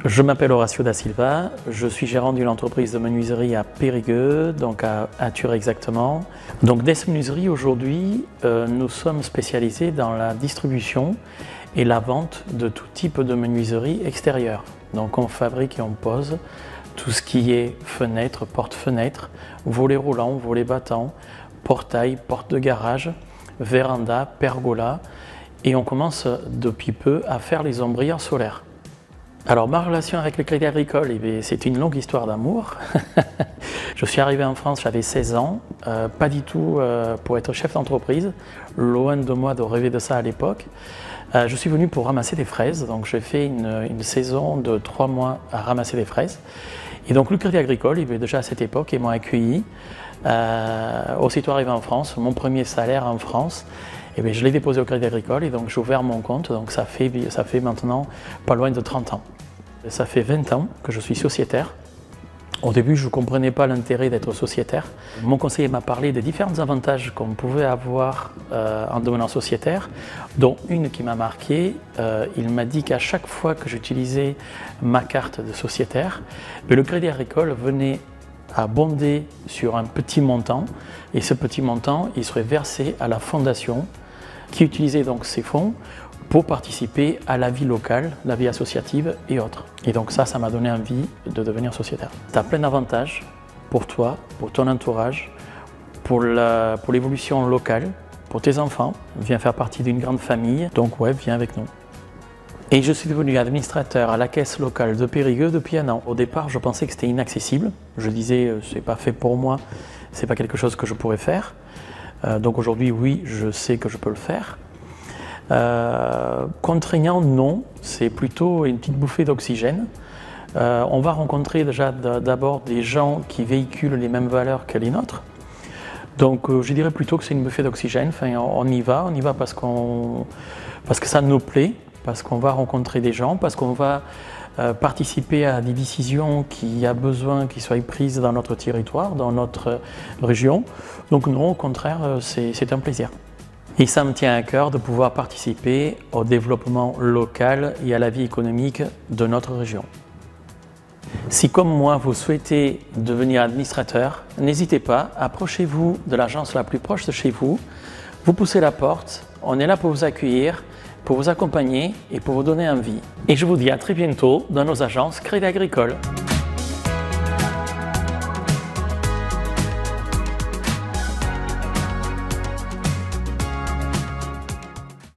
Je m'appelle Horacio da Silva, je suis gérant d'une entreprise de menuiserie à Périgueux, donc à Thur exactement. Donc Des Menuiseries aujourd'hui, nous sommes spécialisés dans la distribution et la vente de tout type de menuiserie extérieure. Donc on fabrique et on pose tout ce qui est fenêtres, porte-fenêtres, volets roulants, volets battants, portail, porte de garage, véranda, pergola, et on commence depuis peu à faire les ombrières solaires. Alors ma relation avec le Crédit Agricole, c'est une longue histoire d'amour. Je suis arrivé en France, j'avais 16 ans, pas du tout pour être chef d'entreprise, loin de moi de rêver de ça à l'époque. Je suis venu pour ramasser des fraises, donc j'ai fait une saison de 3 mois à ramasser des fraises. Et donc le Crédit Agricole, il était déjà à cette époque, ils m'ont accueilli. Aussitôt arrivé en France, mon premier salaire en France, je l'ai déposé au Crédit Agricole et donc j'ai ouvert mon compte, donc ça fait maintenant pas loin de 30 ans. Ça fait 20 ans que je suis sociétaire. Au début, je ne comprenais pas l'intérêt d'être sociétaire. Mon conseiller m'a parlé des différents avantages qu'on pouvait avoir en devenant sociétaire, dont une qui m'a marqué. Il m'a dit qu'à chaque fois que j'utilisais ma carte de sociétaire, le Crédit Agricole venait abonder sur un petit montant, et ce petit montant, il serait versé à la fondation qui utilisait donc ces fonds pour participer à la vie locale, la vie associative et autres. Et donc ça m'a donné envie de devenir sociétaire. Tu as plein d'avantages pour toi, pour ton entourage, pour l'évolution locale, pour tes enfants. Viens faire partie d'une grande famille, donc ouais, viens avec nous. Et je suis devenu administrateur à la caisse locale de Périgueux depuis 1 an. Au départ, je pensais que c'était inaccessible. Je disais, c'est pas fait pour moi, c'est pas quelque chose que je pourrais faire. Donc aujourd'hui, oui, je sais que je peux le faire. Contraignant, non, c'est plutôt une petite bouffée d'oxygène. On va rencontrer déjà d'abord des gens qui véhiculent les mêmes valeurs que les nôtres. Donc je dirais plutôt que c'est une bouffée d'oxygène. Enfin, on y va parce que ça nous plaît, parce qu'on va rencontrer des gens, parce qu'on va participer à des décisions qu'il y a besoin qu'ils soient prises dans notre territoire, dans notre région. Donc non, au contraire, c'est un plaisir. Et ça me tient à cœur de pouvoir participer au développement local et à la vie économique de notre région. Si comme moi vous souhaitez devenir administrateur, n'hésitez pas, approchez-vous de l'agence la plus proche de chez vous, vous poussez la porte, on est là pour vous accueillir, pour vous accompagner et pour vous donner envie. Et je vous dis à très bientôt dans nos agences Crédit Agricole.